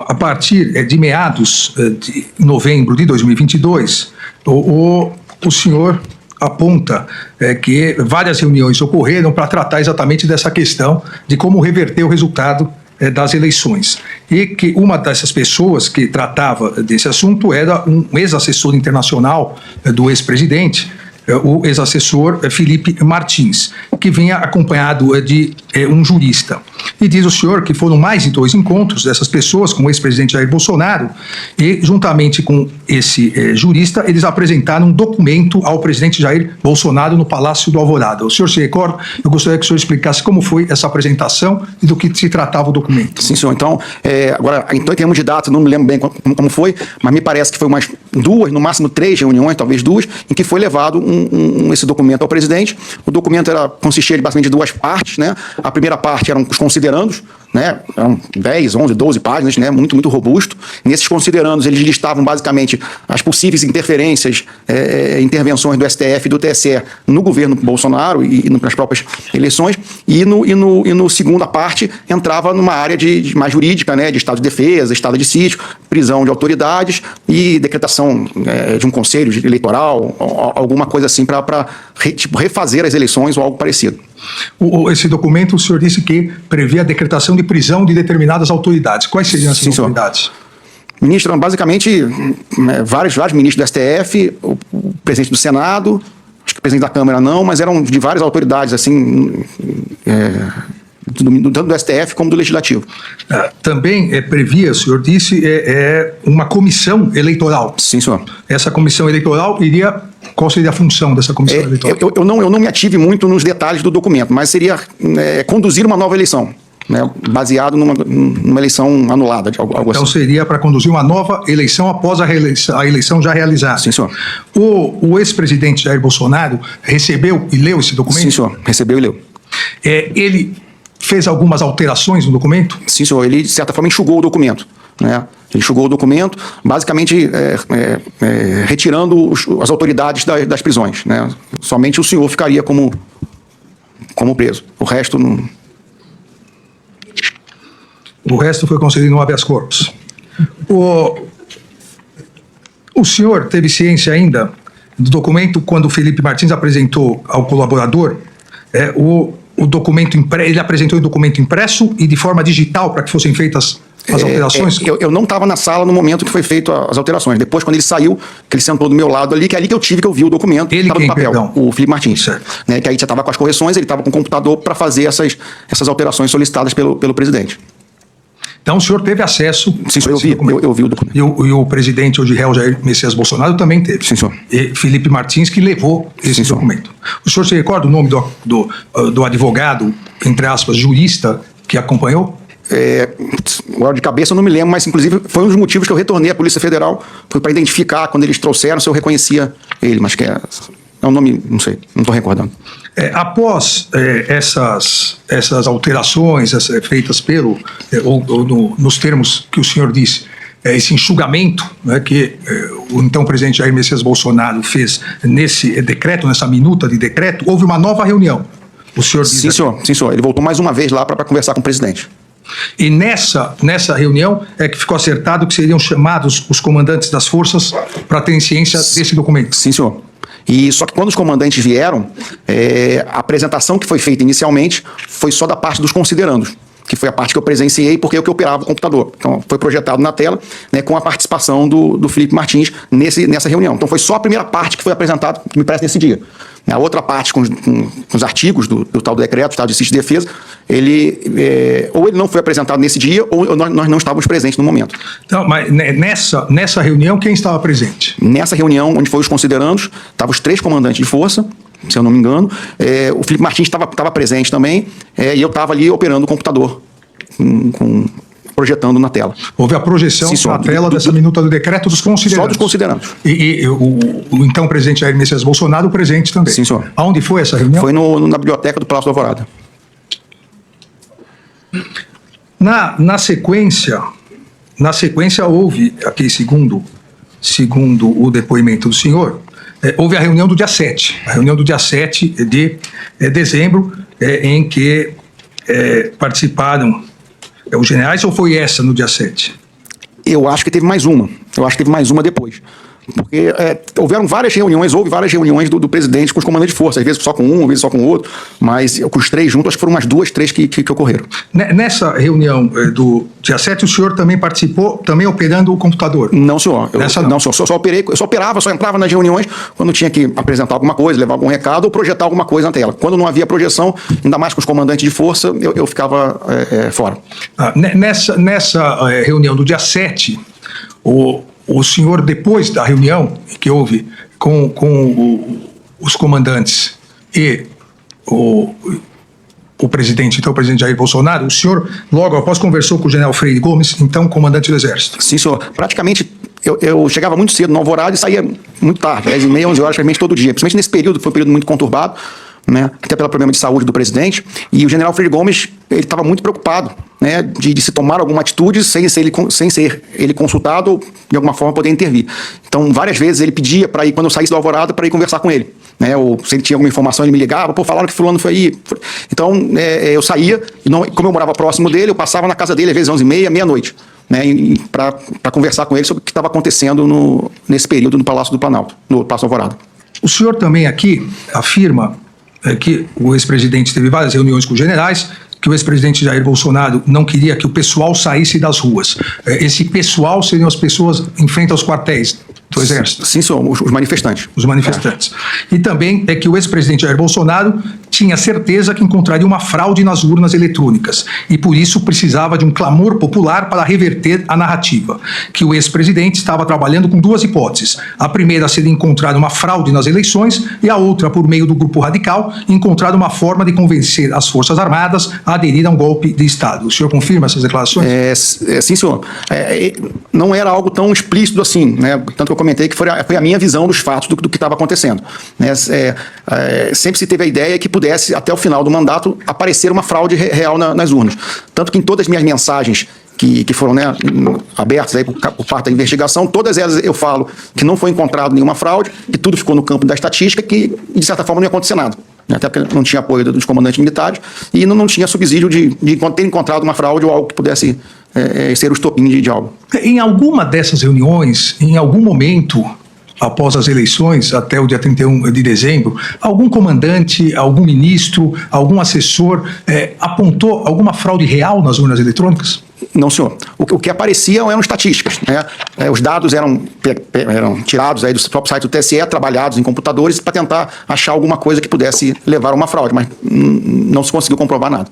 a partir de meados de novembro de 2022, o senhor aponta que várias reuniões ocorreram para tratar exatamente dessa questão de como reverter o resultado das eleições. E que uma dessas pessoas que tratava desse assunto era um ex-assessor internacional do ex-presidente, o ex-assessor Felipe Martins, que vinha acompanhado de um jurista. E diz o senhor que foram mais de 2 encontros dessas pessoas com o ex-presidente Jair Bolsonaro e, juntamente com esse jurista, eles apresentaram um documento ao presidente Jair Bolsonaro no Palácio do Alvorada. O senhor se recorda? Eu gostaria que o senhor explicasse como foi essa apresentação e do que se tratava o documento. Sim, senhor. Então, agora, em termos de data, não me lembro bem como foi, mas me parece que foi umas 2, no máximo 3 reuniões, talvez 2, em que foi levado esse documento ao presidente. O documento consistia basicamente de 2 partes, né? A primeira parte eram os considerandos, né? Eram 10, 11, 12 páginas, né? Muito robusto. Nesses considerandos, eles listavam basicamente as possíveis interferências, intervenções do STF e do TSE no governo Bolsonaro e nas próprias eleições. E no segunda parte entrava numa área mais jurídica, né? De estado de defesa, estado de sítio, prisão de autoridades e decretação de um conselho eleitoral, alguma coisa assim para refazer as eleições ou algo parecido. Esse documento, o senhor disse que previa a decretação de prisão de determinadas autoridades. Quais seriam essas autoridades? Ministro, basicamente, vários ministros do STF, o presidente do Senado, acho que o presidente da Câmara não, mas eram de várias autoridades, assim, tanto do STF como do Legislativo. Também previa, o senhor disse, uma comissão eleitoral. Sim, senhor. Essa comissão eleitoral qual seria a função dessa comissão eleitoral? Eu não me ative muito nos detalhes do documento, mas seria conduzir uma nova eleição, né, baseado numa eleição anulada, algo assim. Então seria para conduzir uma nova eleição após a eleição já realizada. Sim, senhor. O ex-presidente Jair Bolsonaro recebeu e leu esse documento? Sim, senhor. Recebeu e leu. Ele fez algumas alterações no documento? Sim, senhor. Ele, de certa forma, enxugou o documento, né? Ele enxugou o documento, basicamente retirando as autoridades das prisões, né? Somente o senhor ficaria como preso. O resto não... O resto foi concedido no habeas corpus. O senhor teve ciência ainda do documento quando o Felipe Martins apresentou ao colaborador o documento ele apresentou o documento impresso e de forma digital para que fossem feitas as alterações? Eu não estava na sala no momento que foi feito as alterações. Depois, quando ele saiu, que ele sentou do meu lado ali, que é ali que eu vi o documento. Ele estava no papel, perdão? o Felipe Martins. Certo. Né, que aí já estava com as correções, ele estava com o computador para fazer essas alterações solicitadas pelo presidente. Então o senhor teve acesso... Sim, senhor, eu vi o documento. E o presidente hoje réu Jair Messias Bolsonaro também teve. Sim, senhor. E Felipe Martins que levou esse documento. O senhor se recorda o nome do advogado, entre aspas, jurista, que acompanhou? Agora de cabeça eu não me lembro, mas inclusive foi um dos motivos que eu retornei à Polícia Federal, foi para identificar quando eles trouxeram se eu reconhecia ele, mas que é um nome, não sei, não estou recordando. Após essas alterações feitas nos termos que o senhor disse, esse enxugamento, né, que o então presidente Jair Messias Bolsonaro fez nesse decreto, nessa minuta de decreto, houve uma nova reunião. O senhor diz Sim, senhor. Sim, senhor. Ele voltou mais uma vez lá para conversar com o presidente. E nessa reunião é que ficou acertado que seriam chamados os comandantes das forças para terem ciência desse documento. Sim, senhor. E só que quando os comandantes vieram, a apresentação que foi feita inicialmente foi só da parte dos considerandos, que foi a parte que eu presenciei porque eu que operava o computador. Então foi projetado na tela, né, com a participação do Felipe Martins nessa reunião. Então foi só a primeira parte que foi apresentada, que me parece, nesse dia. A outra parte, com os artigos do tal do decreto, estado de sítio e defesa, ou ele não foi apresentado nesse dia, ou nós não estávamos presentes no momento. Então, mas nessa reunião, quem estava presente? Nessa reunião, onde foi os considerandos, estavam os 3 comandantes de força, se eu não me engano. O Felipe Martins estava presente também, e eu estava ali operando o computador, projetando na tela. Houve a projeção na tela dessa minuta do decreto dos considerandos. Só dos considerandos. E o então presidente Jair Messias Bolsonaro presente também. Sim, senhor. Aonde foi essa reunião? Foi na biblioteca do Palácio do Alvorada. Na sequência houve, aqui segundo o depoimento do senhor, houve a reunião do dia 7. A reunião do dia 7 de dezembro, em que participaram os generais, ou foi essa no dia 7? Eu acho que teve mais uma. Eu acho que teve mais uma depois. Porque houve várias reuniões do presidente com os comandantes de força, às vezes só com um, às vezes só com o outro, mas com os três juntos, acho que foram umas 2, 3 que ocorreram. Nessa reunião do dia 7, o senhor também participou, também operando o computador? Não, senhor. Não, senhor. Só operava, só entrava nas reuniões quando tinha que apresentar alguma coisa, levar algum recado ou projetar alguma coisa na tela. Quando não havia projeção, ainda mais com os comandantes de força, eu ficava fora. Nessa reunião do dia 7, o senhor, depois da reunião que houve com os comandantes e o presidente, então o presidente Jair Bolsonaro, o senhor logo após conversou com o general Freire Gomes, então comandante do Exército? Sim, senhor. Praticamente eu chegava muito cedo no Alvorada e saía muito tarde, 10h30, 11 horas, praticamente todo dia. Principalmente nesse período, que foi um período muito conturbado, né, até pelo problema de saúde do presidente, e o general Freire Gomes ele estava muito preocupado, né, de se tomar alguma atitude sem ser ele consultado ou de alguma forma poder intervir. Então várias vezes ele pedia para ir, quando eu saísse do Alvorada, para ir conversar com ele, né, ou se ele tinha alguma informação ele me ligava, falaram que fulano foi aí. Então eu saía, e como eu morava próximo dele, eu passava na casa dele às vezes 11h30, meia-noite, né, para conversar com ele sobre o que estava acontecendo nesse período no Palácio do Planalto, no Palácio Alvorada. O senhor também aqui afirma que o ex-presidente teve várias reuniões com os generais, que o ex-presidente Jair Bolsonaro não queria que o pessoal saísse das ruas. Esse pessoal seriam as pessoas em frente aos quartéis do Exército? Sim, senhor, os manifestantes. Os manifestantes. E também que o ex-presidente Jair Bolsonaro tinha certeza que encontraria uma fraude nas urnas eletrônicas e por isso precisava de um clamor popular para reverter a narrativa. Que o ex-presidente estava trabalhando com duas hipóteses. A primeira seria encontrar uma fraude nas eleições e a outra, por meio do grupo radical, encontrar uma forma de convencer as Forças Armadas a aderir a um golpe de Estado. O senhor confirma essas declarações? Sim, senhor. Não era algo tão explícito assim, né? Tanto que eu comentei que foi a minha visão dos fatos do que estava acontecendo, né? Sempre se teve a ideia que pudesse, até o final do mandato, aparecer uma fraude real nas urnas. Tanto que em todas as minhas mensagens que foram, né, abertas aí por parte da investigação, todas elas eu falo que não foi encontrado nenhuma fraude, que tudo ficou no campo da estatística, que de certa forma não ia acontecer nada. Até porque não tinha apoio dos comandantes militares e não tinha subsídio de ter encontrado uma fraude ou algo que pudesse ser o estopim de algo. Em alguma dessas reuniões, em algum momento, após as eleições, até o dia 31 de dezembro, algum comandante, algum ministro, algum assessor apontou alguma fraude real nas urnas eletrônicas? Não, senhor. O que apareciam eram estatísticas, né? Os dados eram tirados aí do próprio site do TSE, trabalhados em computadores para tentar achar alguma coisa que pudesse levar a uma fraude, mas não se conseguiu comprovar nada.